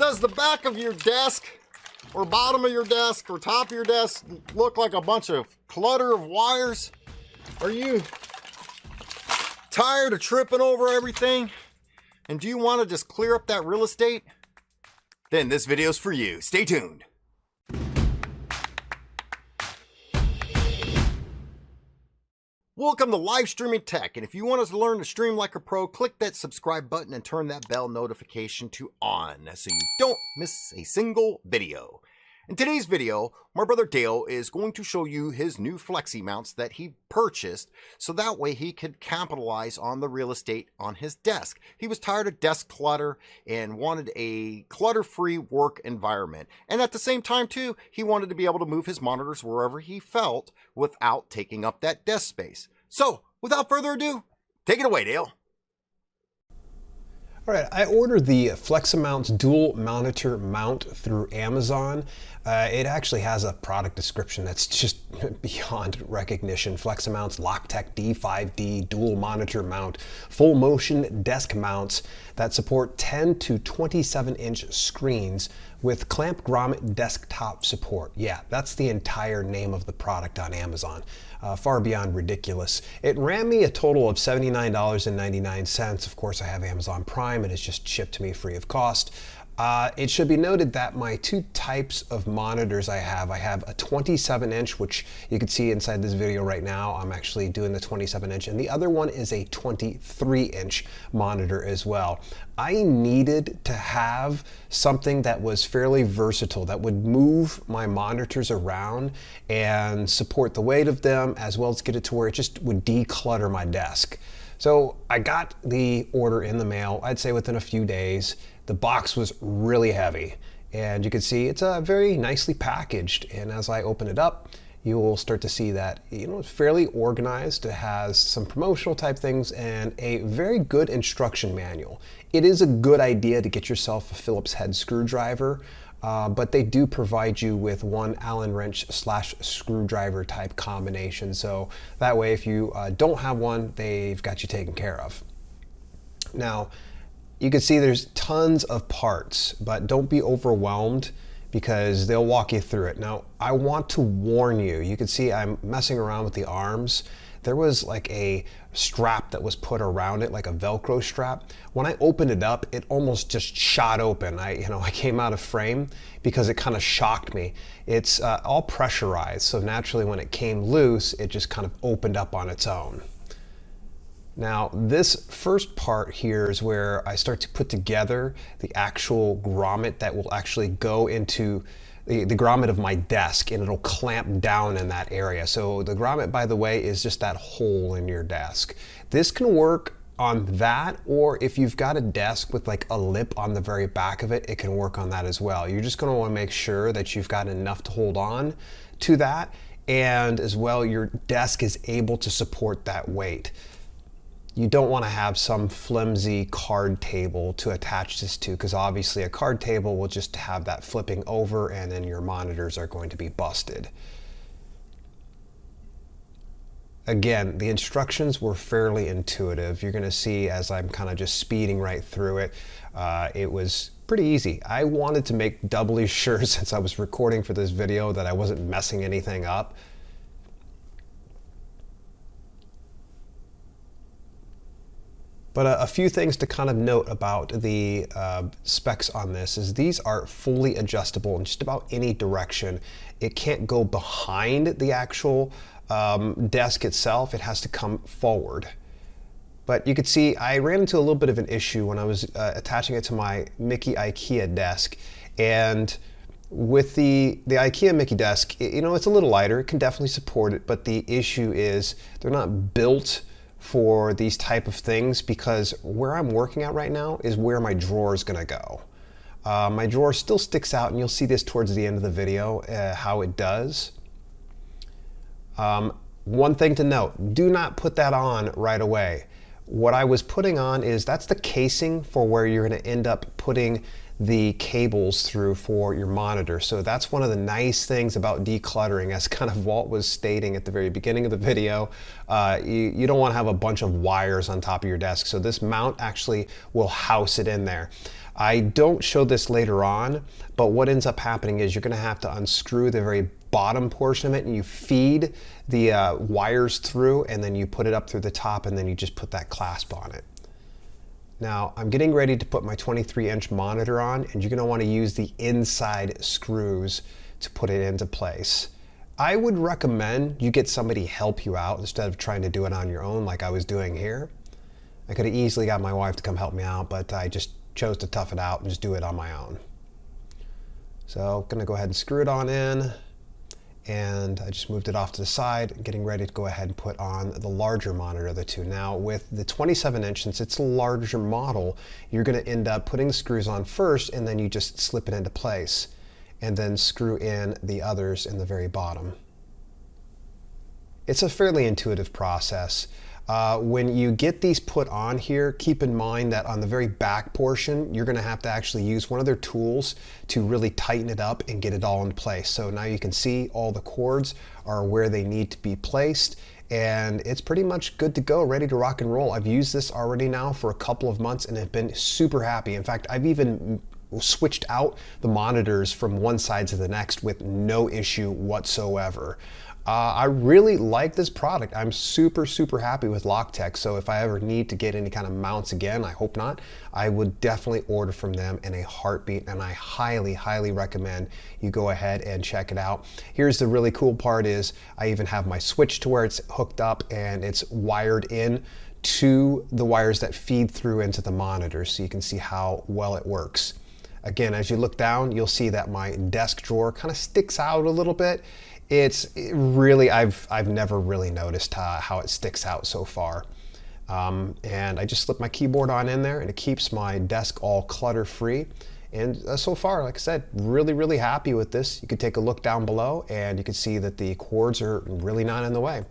Does the back of your desk or bottom of your desk or top of your desk look like a bunch of clutter of wires? Are you tired of tripping over everything? And do you want to just clear up that real estate? Then this video's for you. Stay tuned. Welcome to Live Streaming Tech, and if you want us to learn to stream like a pro, click that subscribe button and turn that bell notification to on so you don't miss a single video. In today's video, my brother Dale is going to show you his new Fleximounts that he purchased so that way he could capitalize on the real estate on his desk. He was tired of desk clutter and wanted a clutter-free work environment. And at the same time too, he wanted to be able to move his monitors wherever he felt without taking up that desk space. So, without further ado, take it away, Dale. All right, I ordered the Fleximounts dual monitor mount through Amazon. It actually has a product description that's just beyond recognition. Fleximounts Locktech D5D dual monitor mount, full motion desk mounts that support 10 to 27 inch screens with clamp grommet desktop support. Yeah, that's the entire name of the product on Amazon. Far beyond ridiculous. It ran me a total of $79.99. Of course, I have Amazon Prime and it's just shipped to me free of cost. It should be noted that my two types of monitors I have a 27 inch, which you can see inside this video right now. I'm actually doing the 27 inch, and the other one is a 23 inch monitor as well. I needed to have something that was fairly versatile, that would move my monitors around and support the weight of them, as well as get it to where it just would declutter my desk. So I got the order in the mail, I'd say within a few days. The box was really heavy, and you can see it's very nicely packaged. And as I open it up, you will start to see that, it's fairly organized. It has some promotional type things and a very good instruction manual. It is a good idea to get yourself a Phillips head screwdriver, but they do provide you with one Allen wrench / screwdriver type combination. So that way, if you don't have one, they've got you taken care of. Now, you can see there's tons of parts, but don't be overwhelmed because they'll walk you through it. Now, I want to warn you, you can see I'm messing around with the arms. There was like a strap that was put around it, like a Velcro strap. When I opened it up, it almost just shot open. I came out of frame because it kind of shocked me. It's all pressurized, so naturally when it came loose, it just kind of opened up on its own. Now, this first part here is where I start to put together the actual grommet that will actually go into the grommet of my desk, and it'll clamp down in that area. So the grommet, by the way, is just that hole in your desk. This can work on that, or if you've got a desk with like a lip on the very back of it, it can work on that as well. You're just gonna wanna make sure that you've got enough to hold on to that, and as well, your desk is able to support that weight. You don't want to have some flimsy card table to attach this to, because obviously a card table will just have that flipping over and then your monitors are going to be busted. Again, the instructions were fairly intuitive. You're going to see as I'm kind of just speeding right through it, it was pretty easy. I wanted to make doubly sure since I was recording for this video that I wasn't messing anything up. But a few things to kind of note about the specs on this is these are fully adjustable in just about any direction. It can't go behind the actual desk itself. It has to come forward. But you can see I ran into a little bit of an issue when I was attaching it to my Mickey IKEA desk. And with the IKEA Mickey desk, it's a little lighter. It can definitely support it. But the issue is they're not built for these type of things, because where I'm working at right now is where my drawer is gonna go. My drawer still sticks out, and you'll see this towards the end of the video, how it does. One thing to note, do not put that on right away. What I was putting on is, that's the casing for where you're gonna end up putting the cables through for your monitor. So that's one of the nice things about decluttering, as kind of Walt was stating at the very beginning of the video. You don't want to have a bunch of wires on top of your desk. So this mount actually will house it in there. I don't show this later on, but what ends up happening is you're going to have to unscrew the very bottom portion of it, and you feed the wires through, and then you put it up through the top, and then you just put that clasp on it. Now I'm getting ready to put my 23-inch monitor on, and you're going to want to use the inside screws to put it into place. I would recommend you get somebody help you out instead of trying to do it on your own like I was doing here. I could have easily got my wife to come help me out, but I just chose to tough it out and just do it on my own. So I'm going to go ahead and screw it on in, and I just moved it off to the side, getting ready to go ahead and put on the larger monitor of the two. Now with the 27-inch, since it's a larger model, you're going to end up putting the screws on first, and then you just slip it into place, and then screw in the others in the very bottom. It's a fairly intuitive process. When you get these put on here, keep in mind that on the very back portion, you're going to have to actually use one of their tools to really tighten it up and get it all in place. So now you can see all the cords are where they need to be placed, and it's pretty much good to go, ready to rock and roll. I've used this already now for a couple of months and have been super happy. In fact, I've even switched out the monitors from one side to the next with no issue whatsoever. I really like this product. I'm super happy with Logitech, so if I ever need to get any kind of mounts again, I hope not, I would definitely order from them in a heartbeat, and I highly recommend you go ahead and check it out. Here's the really cool part is I even have my switch to where it's hooked up and it's wired in to the wires that feed through into the monitor, so you can see how well it works. Again, as you look down, you'll see that my desk drawer kind of sticks out a little bit. It's really, I've never really noticed how it sticks out so far. And I just slip my keyboard on in there, and it keeps my desk all clutter free. And so far, like I said, really happy with this. You can take a look down below, and you can see that the cords are really not in the way.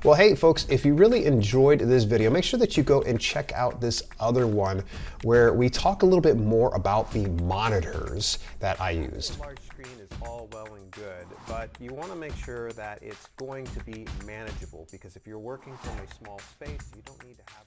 Well, hey folks, if you really enjoyed this video, make sure that you go and check out this other one where we talk a little bit more about the monitors that I used. A large screen is all well and good, but you want to make sure that it's going to be manageable, because if you're working from a small space, you don't need to have